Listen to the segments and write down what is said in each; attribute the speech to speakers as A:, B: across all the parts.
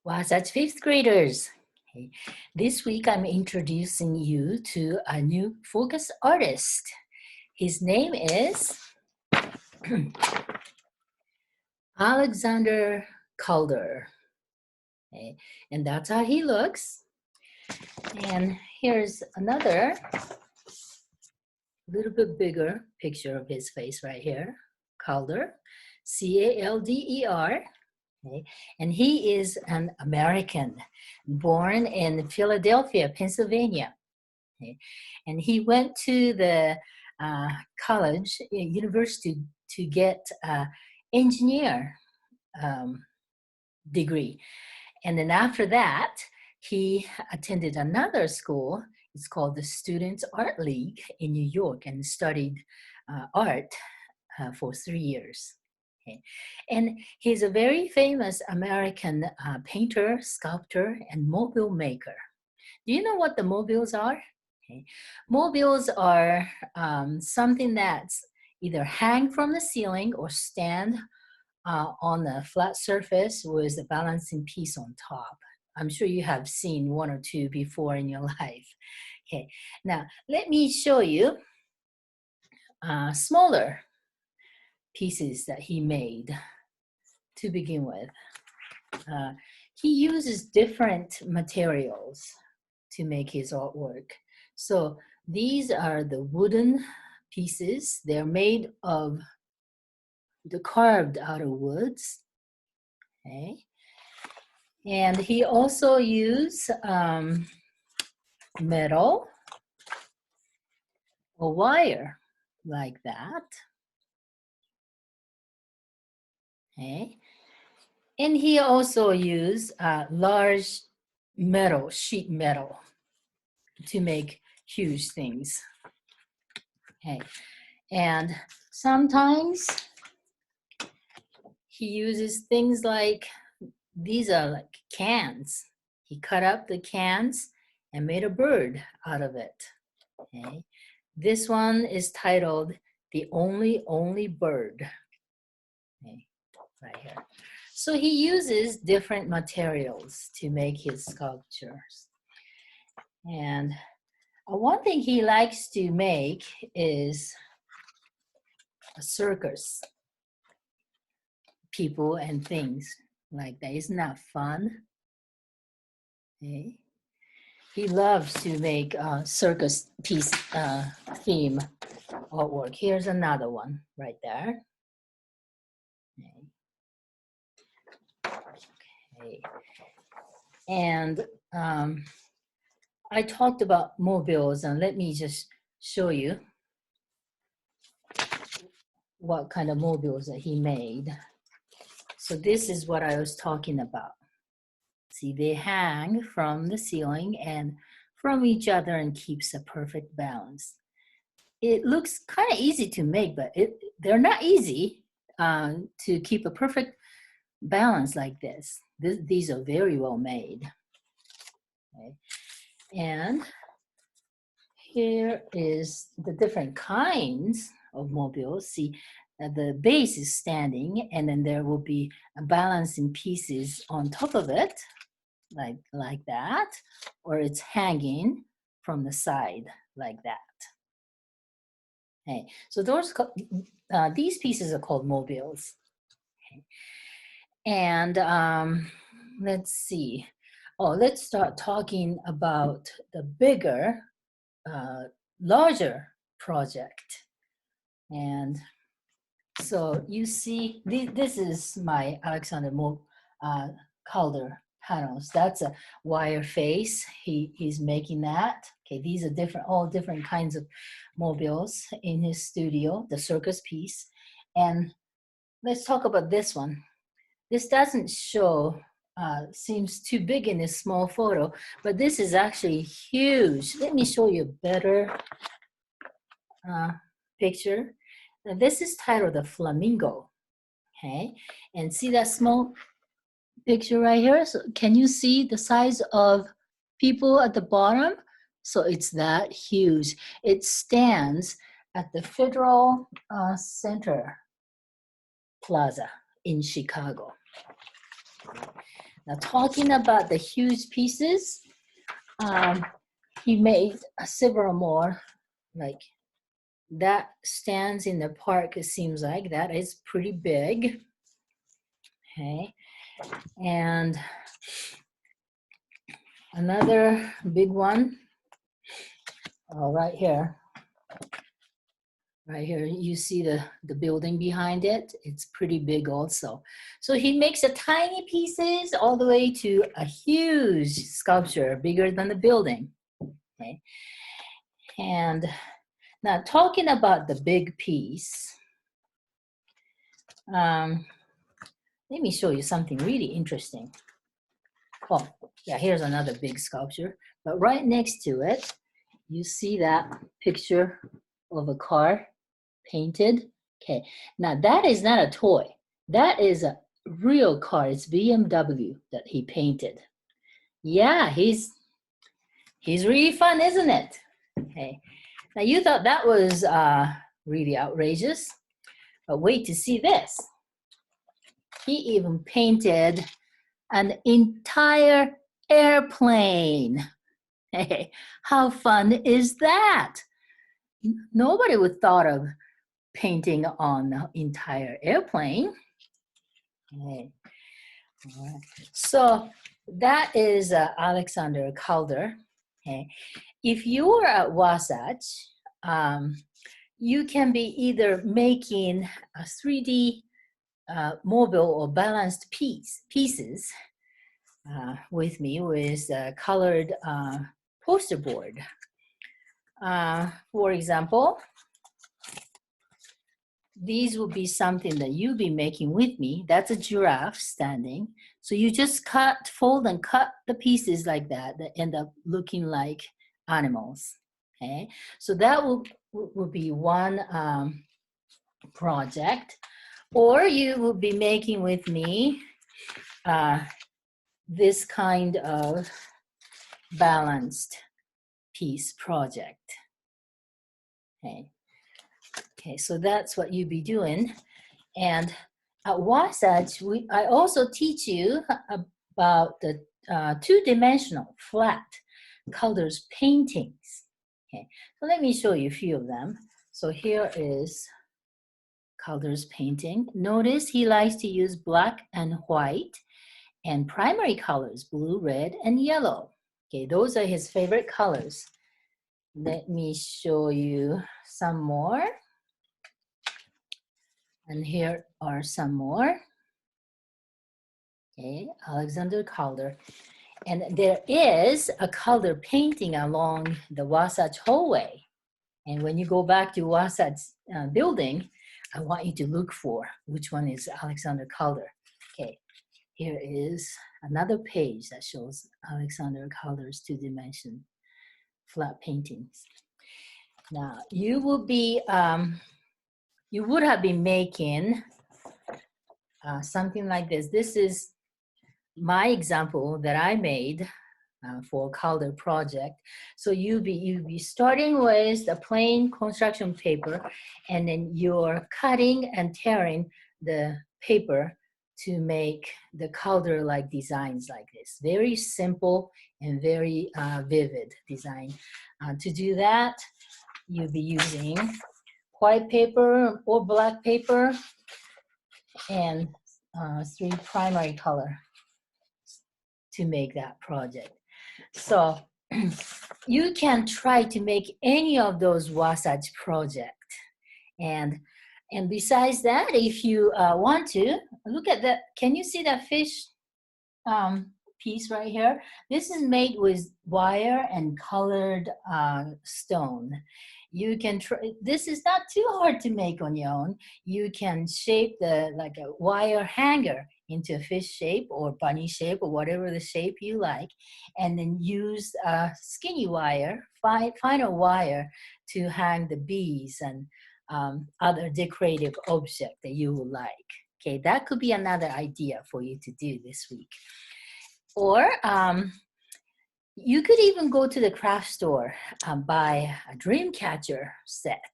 A: Wasatch fifth graders. Okay. This week I'm introducing you to a new focus artist. His name is Alexander Calder. Okay. And that's how he looks. And here's another little bit bigger picture of his face right here. Calder, C-A-L-D-E-R. Okay. And he is an American, born in Philadelphia, Pennsylvania. Okay. And he went to the college, university, to get an engineer degree. And then after that, he attended another school. It's called the Students Art League in New York and studied art for 3 years. Okay. And he's a very famous American painter, sculptor, and mobile maker. Do you know what the mobiles are? Okay. Mobiles are something that's either hang from the ceiling or stand on a flat surface with a balancing piece on top. I'm sure you have seen one or two before in your life. Okay, now let me show you smaller pieces that he made to begin with. He uses different materials to make his artwork. So these are the wooden pieces. They're made of the carved out of woods. Okay. And he also used metal or wire like that. Okay. And he also used large metal, sheet metal, to make huge things. Okay. And sometimes he uses things like, these are like cans. He cut up the cans and made a bird out of it. Okay. This one is titled The Only Bird. Okay. Right here. So he uses different materials to make his sculptures. And one thing he likes to make is a circus. People and things like that. Isn't that fun? Okay. He loves to make circus piece theme artwork. Here's another one right there. Okay. And I talked about mobiles, and let me just show you what kind of mobiles that he made. So this is what I was talking about. See, they hang from the ceiling and from each other and keeps a perfect balance. It looks kind of easy to make, but they're not easy to keep a perfect balance like this. These are very well made. Okay. And here is the different kinds of mobiles. See, the base is standing, and then there will be balancing pieces on top of it, like that, or it's hanging from the side like that. Okay, so these pieces are called mobiles. Okay. And let's see. Oh, let's start talking about the bigger, larger project. And so you see, this is my Alexander Calder panels. That's a wire face. He's making that. Okay, these are all different kinds of mobiles in his studio, the circus piece. And let's talk about this one. This doesn't show, seems too big in this small photo, but this is actually huge. Let me show you a better picture. Now, this is titled the Flamingo. Okay, and see that small picture right here? So can you see the size of people at the bottom? So it's that huge. It stands at the Federal Center Plaza in Chicago. Now talking about the huge pieces, he made several more, like that stands in the park, it seems like that is pretty big. Okay, and another big one, right here. Right here, you see the building behind it. It's pretty big also. So he makes a tiny pieces all the way to a huge sculpture, bigger than the building. Okay. And now talking about the big piece, let me show you something really interesting. Oh, yeah, here's another big sculpture. But right next to it, you see that picture of a car painted. Okay, now that is not a toy. That is a real car. It's BMW that he painted. Yeah, he's really fun, isn't it? Okay, now you thought that was really outrageous, but wait to see this. He even painted an entire airplane. Hey, how fun is that? Nobody would thought of painting on the entire airplane. Okay. All right. So that is Alexander Calder. Okay. If you are at Wasatch, you can be either making a 3D mobile or balanced pieces with me with a colored poster board. For example, these will be something that you'll be making with me. That's a giraffe standing. So you just fold and cut the pieces like that end up looking like animals. Okay, so that will be one project. Or you will be making with me this kind of balanced piece project. Okay, so that's what you'll be doing. And at Wasatch, I also teach you about the two-dimensional flat Calder's paintings. Okay, so let me show you a few of them. So here is Calder's painting. Notice he likes to use black and white and primary colors, blue, red, and yellow. Okay, those are his favorite colors. Let me show you some more. And here are some more. Okay, Alexander Calder. And there is a Calder painting along the Wasatch hallway. And when you go back to Wasatch building, I want you to look for which one is Alexander Calder. Okay, here is another page that shows Alexander Calder's two-dimension flat paintings. Now, you will be, you would have been making something like this. This is my example that I made for Calder project. So you'll be starting with the plain construction paper, and then you're cutting and tearing the paper to make the Calder-like designs like this. Very simple and very vivid design. To do that, you'll be using white paper or black paper and 3 primary color to make that project. So you can try to make any of those Wasatch projects. And besides that, if you want to, look at that. Can you see that fish piece right here? This is made with wire and colored stone. You can try, this is not too hard to make on your own. You can shape like a wire hanger into a fish shape or bunny shape or whatever the shape you like, and then use skinny wire, finer wire to hang the bees and other decorative object that you would like. Okay, that could be another idea for you to do this week. Or you could even go to the craft store, buy a dream catcher set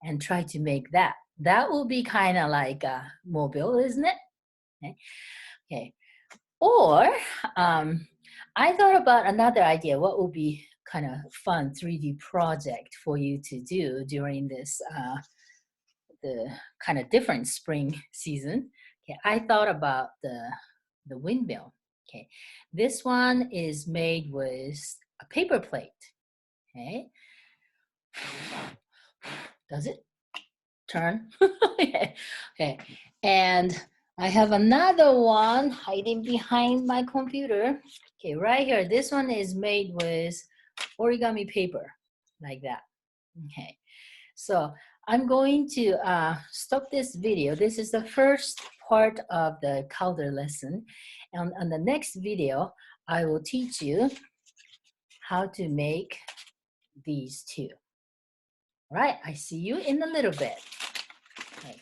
A: and try to make that. That will be kind of like a mobile, isn't it? Okay. Or I thought about another idea. What would be kind of fun 3D project for you to do during this the kind of different spring season? Okay, I thought about the windmill. Okay, this one is made with a paper plate. Okay, does it turn? Okay, and I have another one hiding behind my computer. Okay, right here. This one is made with origami paper, like that. Okay, so I'm going to stop this video. This is the first part of the Calder lesson. And on the next video, I will teach you how to make these two. All right, I see you in a little bit. Okay.